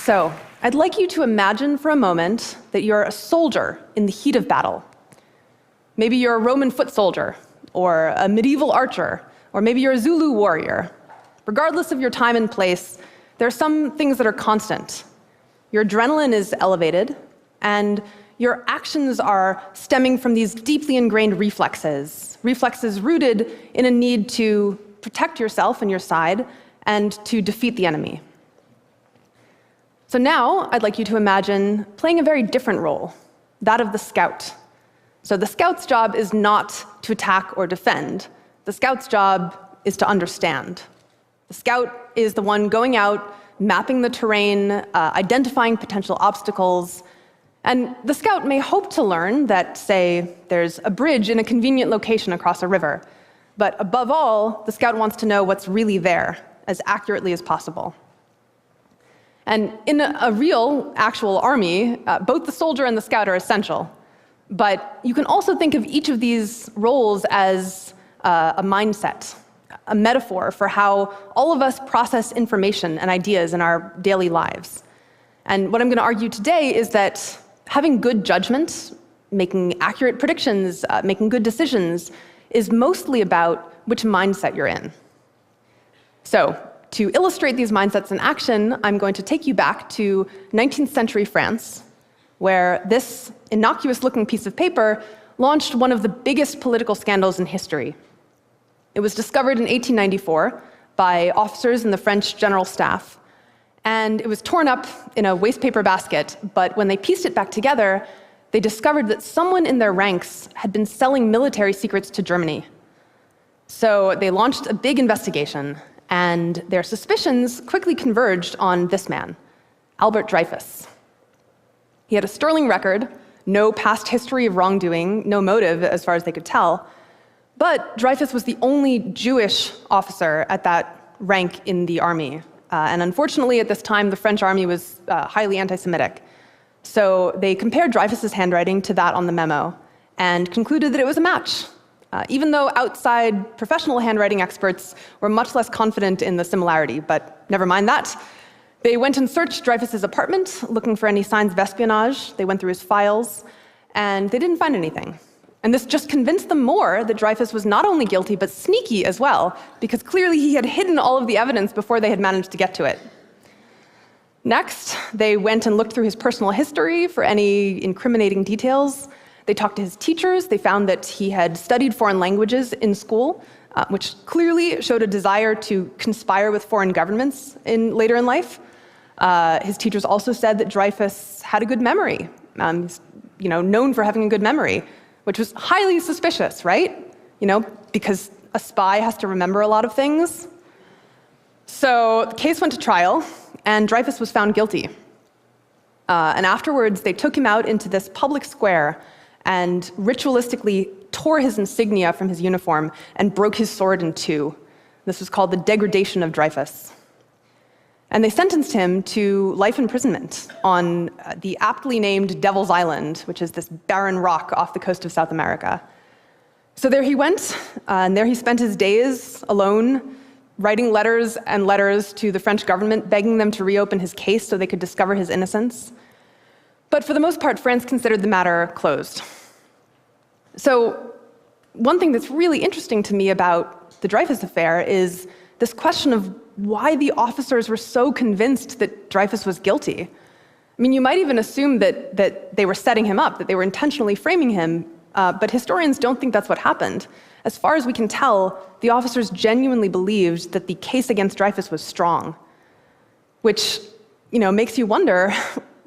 So, I'd like you to imagine for a moment that you're a soldier in the heat of battle. Maybe you're a Roman foot soldier, or a medieval archer, or maybe you're a Zulu warrior. Regardless of your time and place, there are some things that are constant. Your adrenaline is elevated, and your actions are stemming from these deeply ingrained reflexes rooted in a need to protect yourself and your side and to defeat the enemy. So now I'd like you to imagine playing a very different role, that of the scout. So the scout's job is not to attack or defend. The scout's job is to understand. The scout is the one going out, mapping the terrain, identifying potential obstacles. And the scout may hope to learn that, say, there's a bridge in a convenient location across a river. But above all, the scout wants to know what's really there, as accurately as possible. And in a real, actual army, both the soldier and the scout are essential. But you can also think of each of these roles as a mindset, a metaphor for how all of us process information and ideas in our daily lives. And what I'm going to argue today is that having good judgment, making accurate predictions, making good decisions, is mostly about which mindset you're in. So, to illustrate these mindsets in action, I'm going to take you back to 19th century France, where this innocuous-looking piece of paper launched one of the biggest political scandals in history. It was discovered in 1894 by officers in the French General Staff, and it was torn up in a wastepaper basket, but when they pieced it back together, they discovered that someone in their ranks had been selling military secrets to Germany. So they launched a big investigation, and their suspicions quickly converged on this man, Albert Dreyfus. He had a sterling record, no past history of wrongdoing, no motive as far as they could tell, but Dreyfus was the only Jewish officer at that rank in the army. And unfortunately, at this time, the French army was highly anti-Semitic. So they compared Dreyfus's handwriting to that on the memo and concluded that it was a match. Even though outside professional handwriting experts were much less confident in the similarity, but never mind that. They went and searched Dreyfus's apartment, looking for any signs of espionage. They went through his files, and they didn't find anything. And this just convinced them more that Dreyfus was not only guilty, but sneaky as well, because clearly he had hidden all of the evidence before they had managed to get to it. Next, they went and looked through his personal history for any incriminating details. They talked to his teachers. They found that he had studied foreign languages in school, which clearly showed a desire to conspire with foreign governments later in life. His teachers also said that Dreyfus had a good memory. He's known for having a good memory, which was highly suspicious, right? Because a spy has to remember a lot of things. So the case went to trial, and Dreyfus was found guilty. And afterwards, they took him out into this public square and ritualistically tore his insignia from his uniform and broke his sword in two. This was called the degradation of Dreyfus. And they sentenced him to life imprisonment on the aptly named Devil's Island, which is this barren rock off the coast of South America. So there he went, and there he spent his days alone, writing letters and letters to the French government, begging them to reopen his case so they could discover his innocence. But for the most part, France considered the matter closed. So one thing that's really interesting to me about the Dreyfus affair is this question of why the officers were so convinced that Dreyfus was guilty. I mean, you might even assume that they were setting him up, that they were intentionally framing him, but historians don't think that's what happened. As far as we can tell, the officers genuinely believed that the case against Dreyfus was strong, which makes you wonder,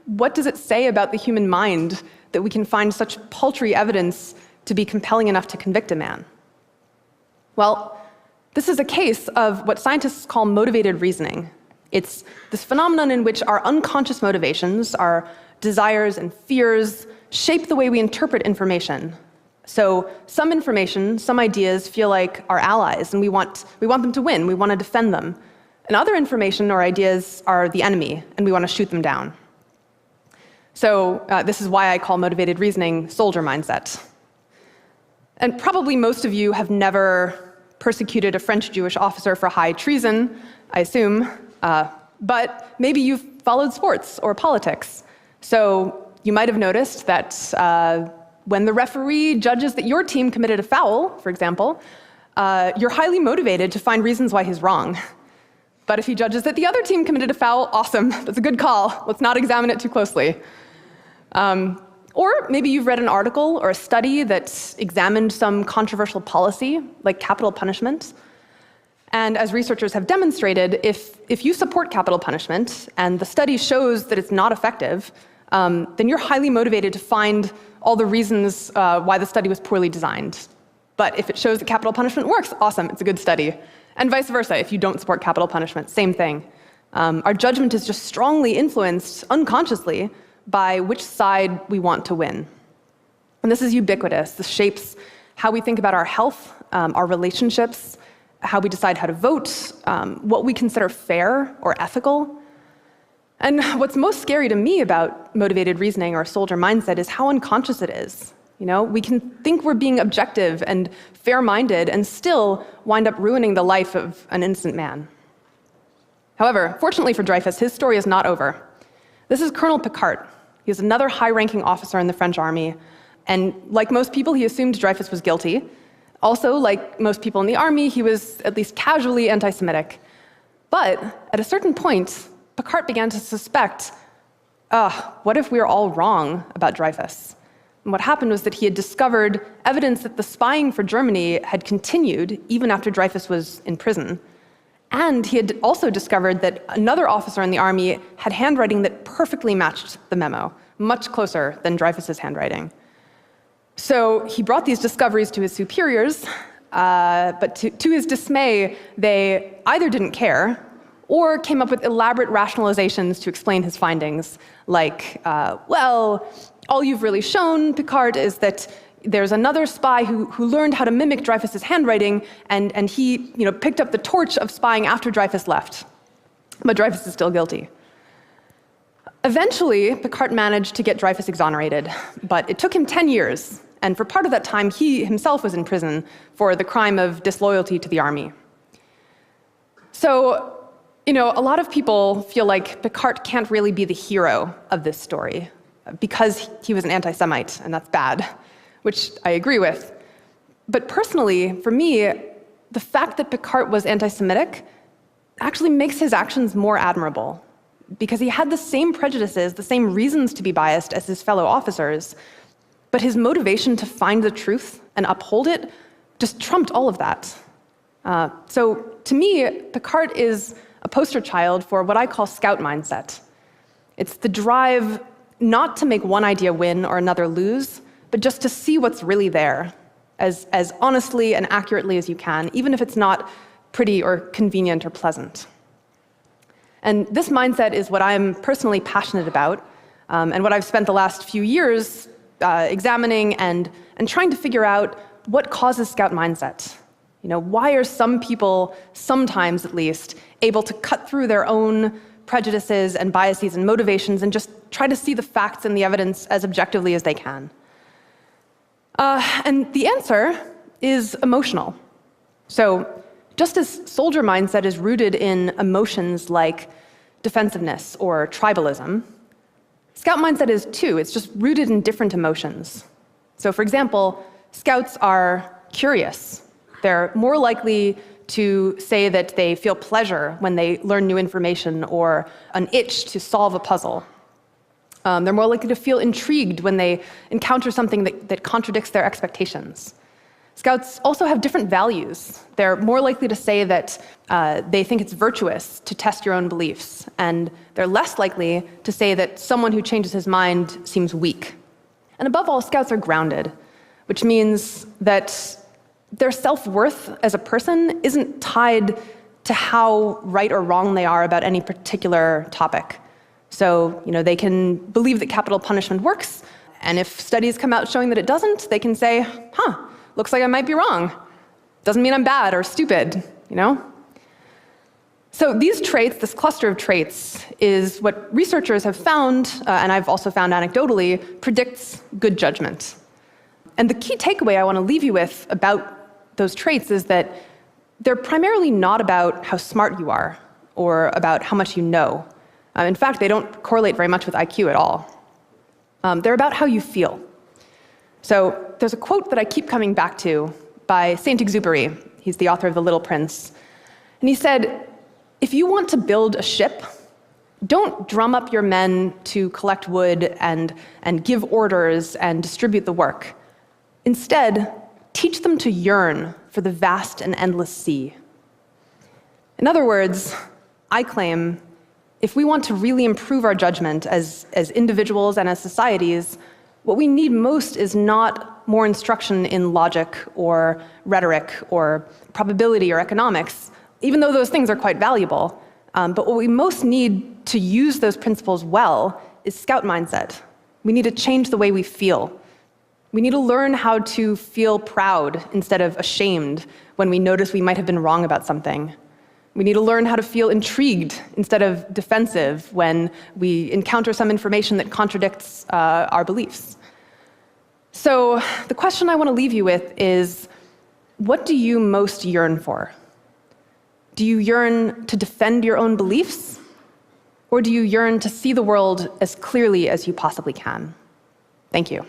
what does it say about the human mind that we can find such paltry evidence to be compelling enough to convict a man? Well, this is a case of what scientists call motivated reasoning. It's this phenomenon in which our unconscious motivations, our desires and fears, shape the way we interpret information. So some information, some ideas feel like our allies, and we want them to win, we want to defend them. And other information or ideas are the enemy, and we want to shoot them down. So this is why I call motivated reasoning soldier mindset. And probably most of you have never persecuted a French Jewish officer for high treason, I assume, but maybe you've followed sports or politics. So you might have noticed that when the referee judges that your team committed a foul, for example, you're highly motivated to find reasons why he's wrong. But if he judges that the other team committed a foul, awesome, that's a good call. Let's not examine it too closely. Or maybe you've read an article or a study that examined some controversial policy, like capital punishment. And as researchers have demonstrated, if you support capital punishment and the study shows that it's not effective, then you're highly motivated to find all the reasons why the study was poorly designed. But if it shows that capital punishment works, awesome, it's a good study. And vice versa, if you don't support capital punishment, same thing. Our judgment is just strongly influenced, unconsciously, by which side we want to win. And this is ubiquitous. This shapes how we think about our health, our relationships, how we decide how to vote, what we consider fair or ethical. And what's most scary to me about motivated reasoning or soldier mindset is how unconscious it is. We can think we're being objective and fair-minded and still wind up ruining the life of an innocent man. However, fortunately for Dreyfus, his story is not over. This is Colonel Picquart. He was another high-ranking officer in the French army, and like most people, he assumed Dreyfus was guilty. Also, like most people in the army, he was at least casually anti-Semitic. But at a certain point, Picquart began to suspect, what if we were all wrong about Dreyfus? And what happened was that he had discovered evidence that the spying for Germany had continued even after Dreyfus was in prison. And he had also discovered that another officer in the army had handwriting that perfectly matched the memo, much closer than Dreyfus's handwriting. So he brought these discoveries to his superiors, but to his dismay, they either didn't care or came up with elaborate rationalizations to explain his findings, like, all you've really shown, Picquart, is that there's another spy who learned how to mimic Dreyfus's handwriting, and he picked up the torch of spying after Dreyfus left. But Dreyfus is still guilty. Eventually, Picquart managed to get Dreyfus exonerated, but it took him 10 years, and for part of that time, he himself was in prison for the crime of disloyalty to the army. So, a lot of people feel like Picquart can't really be the hero of this story, because he was an anti-Semite, and that's bad, which I agree with. But personally, for me, the fact that Picquart was anti-Semitic actually makes his actions more admirable, because he had the same prejudices, the same reasons to be biased as his fellow officers, but his motivation to find the truth and uphold it just trumped all of that. So to me, Picquart is a poster child for what I call scout mindset. It's the drive not to make one idea win or another lose, but just to see what's really there as honestly and accurately as you can, even if it's not pretty or convenient or pleasant. And this mindset is what I'm personally passionate about, and what I've spent the last few years examining and trying to figure out what causes scout mindset. Why are some people, sometimes at least, able to cut through their own prejudices and biases and motivations and just try to see the facts and the evidence as objectively as they can? And the answer is emotional. So just as soldier mindset is rooted in emotions like defensiveness or tribalism, scout mindset is too. It's just rooted in different emotions. So for example, scouts are curious. They're more likely to say that they feel pleasure when they learn new information or an itch to solve a puzzle. They're more likely to feel intrigued when they encounter something that contradicts their expectations. Scouts also have different values. They're more likely to say that they think it's virtuous to test your own beliefs, and they're less likely to say that someone who changes his mind seems weak. And above all, scouts are grounded, which means that their self-worth as a person isn't tied to how right or wrong they are about any particular topic. So, they can believe that capital punishment works, and if studies come out showing that it doesn't, they can say, looks like I might be wrong. Doesn't mean I'm bad or stupid, So these traits, this cluster of traits, is what researchers have found, and I've also found anecdotally, predicts good judgment. And the key takeaway I want to leave you with about those traits is that they're primarily not about how smart you are or about how much you know. In fact, they don't correlate very much with IQ at all. They're about how you feel. So there's a quote that I keep coming back to by Saint-Exupéry. He's the author of The Little Prince. And he said, if you want to build a ship, don't drum up your men to collect wood and give orders and distribute the work. Instead, teach them to yearn for the vast and endless sea. In other words, I claim, if we want to really improve our judgment as individuals and as societies, what we need most is not more instruction in logic or rhetoric or probability or economics, even though those things are quite valuable. But what we most need to use those principles well is scout mindset. We need to change the way we feel. We need to learn how to feel proud instead of ashamed when we notice we might have been wrong about something. We need to learn how to feel intrigued instead of defensive when we encounter some information that contradicts our beliefs. So the question I want to leave you with is, what do you most yearn for? Do you yearn to defend your own beliefs? Or do you yearn to see the world as clearly as you possibly can? Thank you.